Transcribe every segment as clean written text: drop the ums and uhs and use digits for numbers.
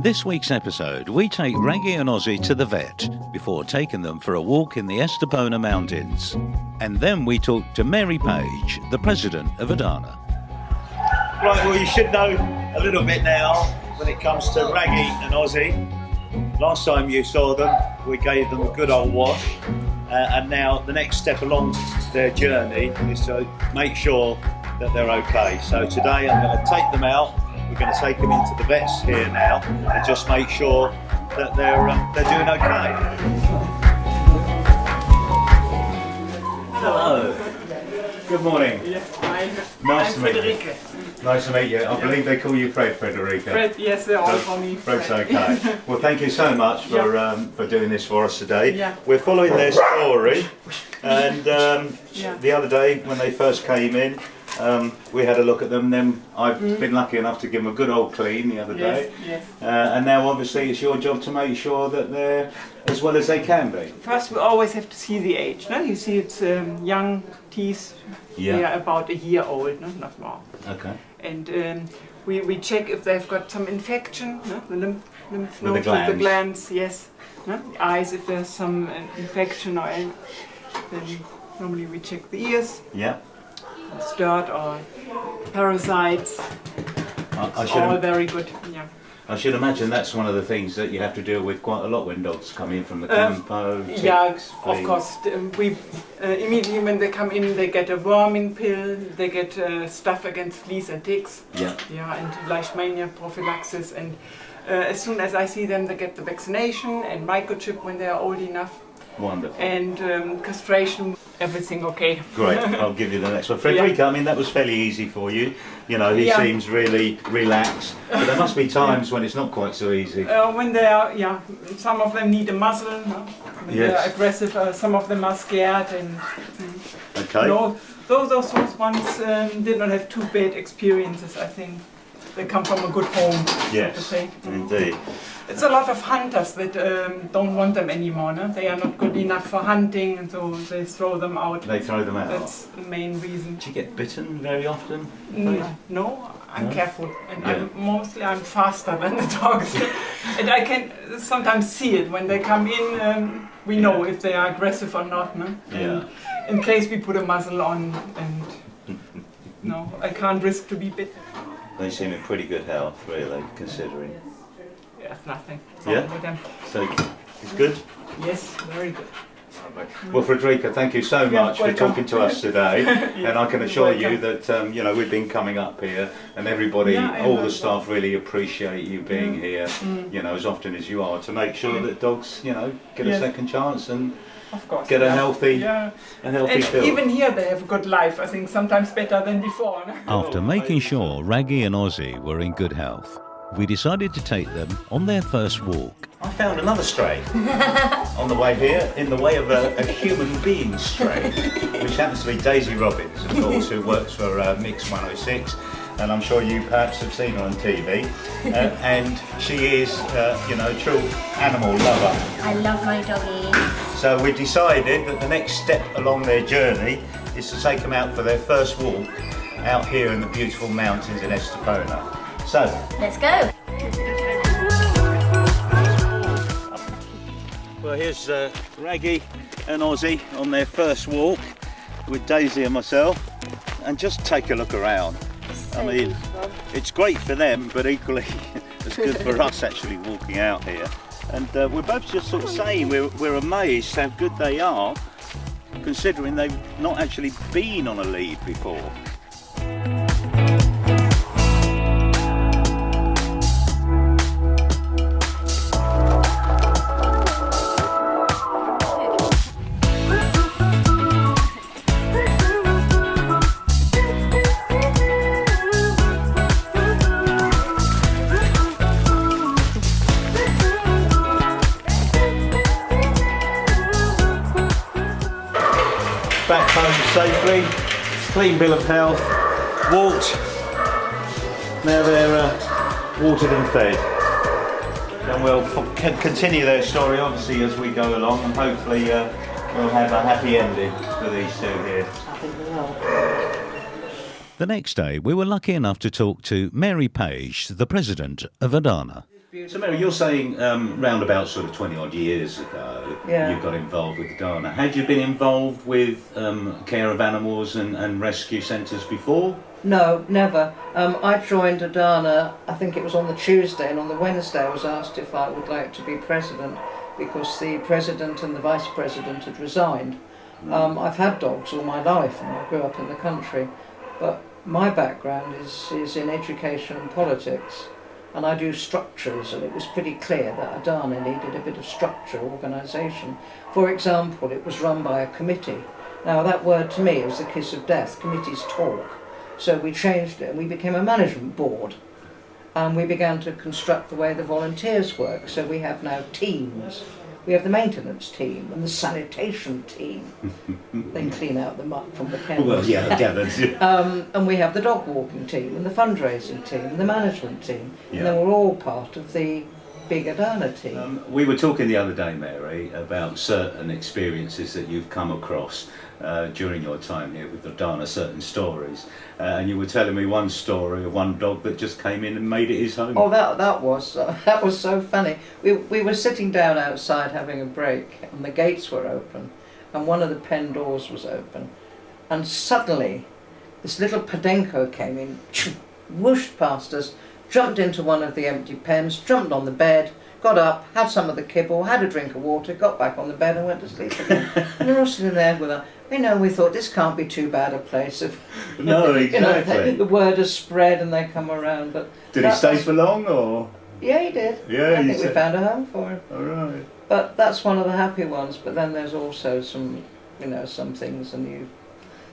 this week's episode, we take Raggy and Ozzy to the vet before taking them for a walk in the Estepona Mountains. And then we talk to Mary Page, the President of Adana. Right, well, you should know a little bit now when it comes to Raggy and Ozzy. Last time you saw them, we gave them a good old wash. And now the next step along their journey is to make sure that they're okay. So today I'm going to take them out. We're going to take them into the vets here now and just make sure that they're doing okay. Hello. Good morning. Yes, I'm Nice to meet you. Frederica. Nice to meet you. I believe they call you Fred, Frederica. Fred, yes, they're all for me. Fred's okay. Well, thank you so much for doing this for us today. Yeah. We're following their story, and the other day when they first came in, we had a look at them. Then I've been lucky enough to give them a good old clean the other day. Yes. And now obviously it's your job to make sure that they're as well as they can be. First, we always have to see the age. No? You see, it's young teeth. Yeah. They are about a year old, no? Not more. Okay. And we check if they've got some infection, no? The lymph With nodes, the glands. the glands, yes. No? The eyes, if there's some infection, or then normally we check the ears. Yeah. Dirt or parasites. It's all very good. Yeah. I should imagine that's one of the things that you have to deal with quite a lot when dogs come in from the campo. Yeah, ticks, of fleas. course. We immediately when they come in, they get a worming pill. They get stuff against fleas and ticks. Yeah. Yeah, and leishmania prophylaxis. And as soon as I see them, they get the vaccination and microchip when they are old enough. Wonderful. And castration, everything okay. Great, I'll give you the next one. Frederica, I mean, that was fairly easy for you. You know, he Yeah. seems really relaxed. But there must be times when it's not quite so easy. When they are, some of them need a muzzle. No? When they Yes. are aggressive, some of them are scared. And Okay. no, those ones did not have too bad experiences, I think. They come from a good home, so to Yes, say. indeed. It's a lot of hunters that don't want them anymore. No? They are not good enough for hunting, and so they throw them out. They throw them out. That's the main reason. Do you get bitten very often? No, I'm No? careful, and Yeah. I'm faster than the dogs, and I can sometimes see it when they come in. We know if they are aggressive or not. No? Yeah. And in case we put a muzzle on, and no, I can't risk to be bit. They seem in pretty good health, really, considering. There's nothing Yeah? wrong with them. So, it's good? Yes, very good. Well, Frederica, thank you so Yeah, much for welcome. talking to us today. And I can assure you welcome. that, you know, we've been coming up here and everybody, Yeah, I all know. the staff really appreciate you being here, you know, as often as you are, to make sure that dogs, you know, get a Yes. second chance and Of course. get a healthy, Yeah. a healthy And feel. even here they have a good life, I think, sometimes better than before. No? After making sure Raggy and Ozzy were in good health, we decided to take them on their first walk. I found another stray on the way here, in the way of a human being stray, which happens to be Daisy Robbins, of course, who works for Mix 106, and I'm sure you perhaps have seen her on TV. And she is, you know, a true animal lover. I love my doggies. So we decided that the next step along their journey is to take them out for their first walk out here in the beautiful mountains in Estepona. So, Let's go. well, here's Raggy and Ozzy on their first walk with Daisy and myself, and just take a look around. I mean, it's great for them, but equally it's good for us actually walking out here. And we're both just sort of saying we're amazed how good they are, considering they've not actually been on a lead before. Back home safely, clean bill of health, walked, now they're watered and fed. And we'll continue their story obviously as we go along, and hopefully we'll have a happy ending for these two here. The next day, we were lucky enough to talk to Mary Page, the President of Adana. So Mary, you're saying round about sort of 20 odd years ago you got involved with Adana. Had you been involved with care of animals and rescue centres before? No, never. I joined Adana, I think it was on the Tuesday, and on the Wednesday I was asked if I would like to be president because the president and the vice president had resigned. I've had dogs all my life and I grew up in the country, but my background is in education and politics, and I do structures, and it was pretty clear that Adana needed a bit of structure, organisation. For example, it was run by a committee. Now that word to me is the kiss of death. Committees talk. So we changed it and we became a management board, and we began to construct the way the volunteers work. So we have now teams. We have the maintenance team and the sanitation team. They clean out the muck from the kennels. Well, yeah, I gathered. And we have the dog walking team and the fundraising team and the management team. Yeah. And then we're all part of the big Adana team. We were talking the other day, Mary, about certain experiences that you've come across during your time here with Adana, certain stories. And you were telling me one story of one dog that just came in and made it his home. Oh, that was so funny. We were sitting down outside having a break, and the gates were open, and one of the pen doors was open, and suddenly this little Podenco came in, whooshed past us, jumped into one of the empty pens, jumped on the bed, got up, had some of the kibble, had a drink of water, got back on the bed and went to sleep again. And we're all sitting there with a, we thought this can't be too bad a place if No, exactly. the word has spread and they come around. But Did he stay for long, or? yeah, he did. Yeah, I you think we said- found a home for him. All right. But that's one of the happy ones. But then there's also some, some things, and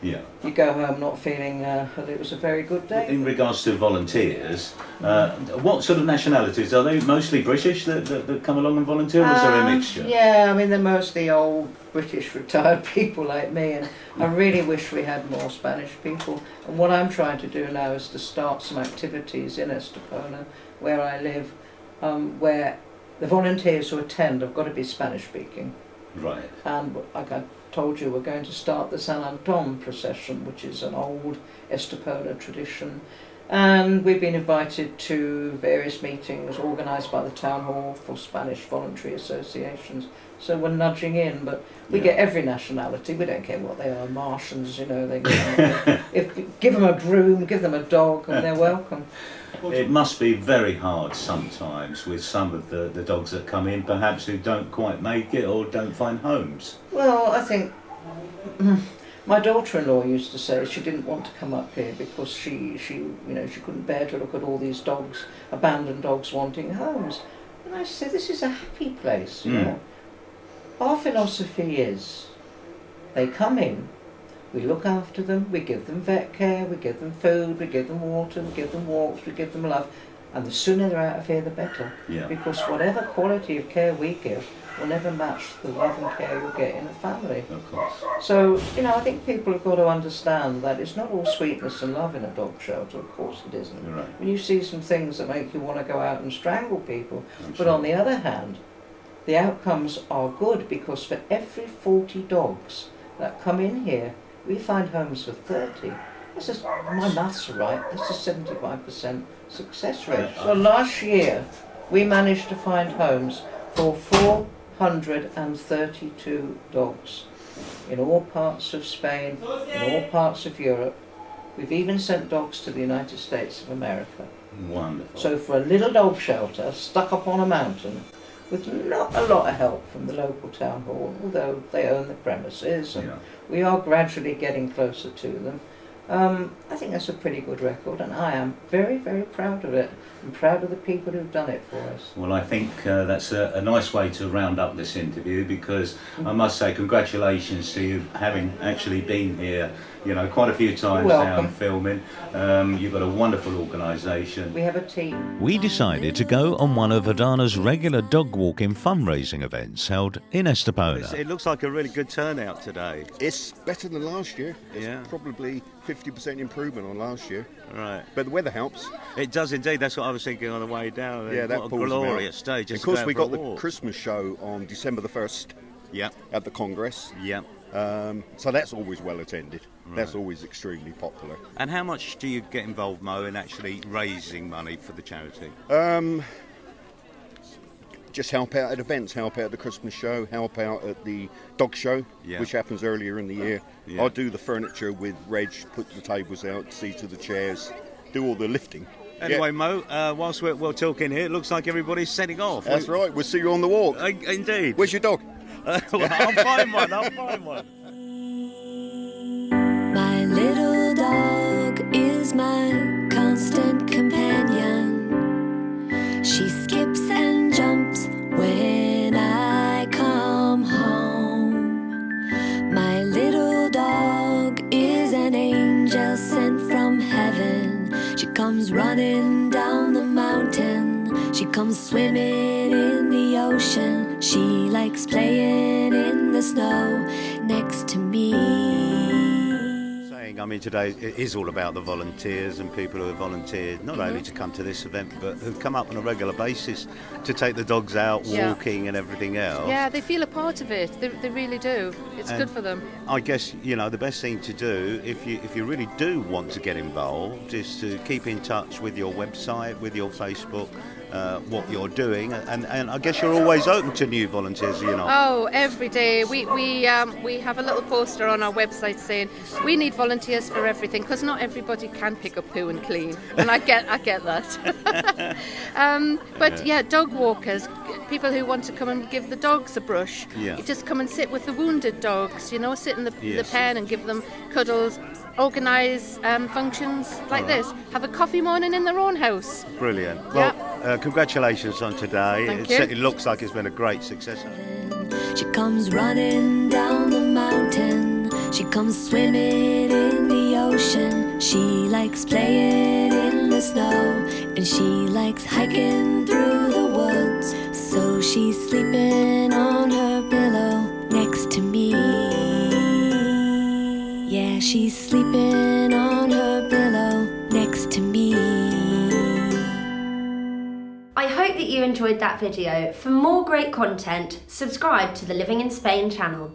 Yeah. you go home not feeling that it was a very good day. In regards to volunteers, what sort of nationalities? Are they mostly British that come along and volunteer, or is there a mixture? Yeah, I mean they're mostly old British retired people like me, and I really wish we had more Spanish people. And what I'm trying to do now is to start some activities in Estepona, where I live, where the volunteers who attend have got to be Spanish speaking. Right. And like I told you, we're going to start the San Anton procession, which is an old Estepona tradition. And we've been invited to various meetings organised by the town hall for Spanish voluntary associations. So we're nudging in, but we get every nationality. We don't care what they are, Martians, they give them a broom, give them a dog, and they're welcome. It must be very hard sometimes with some of the dogs that come in, perhaps who don't quite make it or don't find homes. Well, I think my daughter-in-law used to say she didn't want to come up here because she couldn't bear to look at all these dogs, abandoned dogs wanting homes. And I said, this is a happy place, you know. Our philosophy is, they come in, we look after them, we give them vet care, we give them food, we give them water, we give them walks, we give them love, and the sooner they're out of here the better. Yeah. Because whatever quality of care we give will never match the love and care you'll get in a family. Of course. So, I think people have got to understand that it's not all sweetness and love in a dog shelter. Of course it isn't. Right. When you see some things that make you want to go out and strangle people. I'm But sure. on the other hand, the outcomes are good, because for every 40 dogs that come in here, we find homes for 30. This is, my maths are right, this is 75% success rate. So last year, we managed to find homes for 432 dogs in all parts of Spain, in all parts of Europe. We've even sent dogs to the United States of America. Wonderful. So for a little dog shelter stuck up on a mountain, with not a lot of help from the local town hall, although they own the premises, and we are gradually getting closer to them. I think that's a pretty good record, and I am very, very proud of it. I'm proud of the people who've done it for us. Well, I think that's a nice way to round up this interview, because I must say congratulations to you having actually been here, quite a few times now and filming. You've got a wonderful organisation. We have a team. We decided to go on one of Adana's regular dog walking fundraising events held in Estepona. It looks like a really good turnout today. It's better than last year. It's Yeah. probably 50% improvement on last year. Right. But the weather helps. It does indeed. That's what I was thinking on the way down. Yeah, that what a pulls them out. glorious day. Just Of course, to go we out for got a the walk. Christmas show on December the 1st Yep. at the Congress. Yep. So that's always well attended. That's always extremely popular. And how much do you get involved, Mo, in actually raising money for the charity? just help out at events, help out at the Christmas show, help out at the dog show, which happens earlier in the year. I do the furniture with Reg, put the tables out, see to the chairs, do all the lifting. Anyway, Mo, whilst we're talking here, it looks like everybody's setting off. That's right, we'll see you on the walk. Indeed. Where's your dog? Well, I'll find one. My little dog is my constant companion. She skips and jumps when I come home. My little dog is an angel sent from heaven. She comes running down the mountain. She comes swimming in the ocean. She likes playing in the snow next to me. I mean, today it is all about the volunteers and people who have volunteered not only to come to this event, but who've come up on a regular basis to take the dogs out, walking and everything else. Yeah, they feel a part of it. They really do. It's good for them. I guess, you know, the best thing to do, if you really do want to get involved, is to keep in touch with your website, with your Facebook, what you're doing, and I guess you're always open to new volunteers, you know. Oh, every day. We have a little poster on our website saying we need volunteers for everything, because not everybody can pick up poo and clean, and I get that. But yeah, dog walkers, people who want to come and give the dogs a brush. Yeah. You just come and sit with the wounded dogs, you know, sit in the pen and give them cuddles. Organise functions like this. Have a coffee morning in their own house. Brilliant. Well, congratulations on today. Thank it you. certainly looks like it's been a great success. She comes running down the mountain. She comes swimming in the ocean. She likes playing in the snow. And she likes hiking through the woods. So she's sleeping on her pillow next to me. Yeah, she's sleeping on her pillow next to me. I hope that you enjoyed that video. For more great content, subscribe to the Living in Spain channel.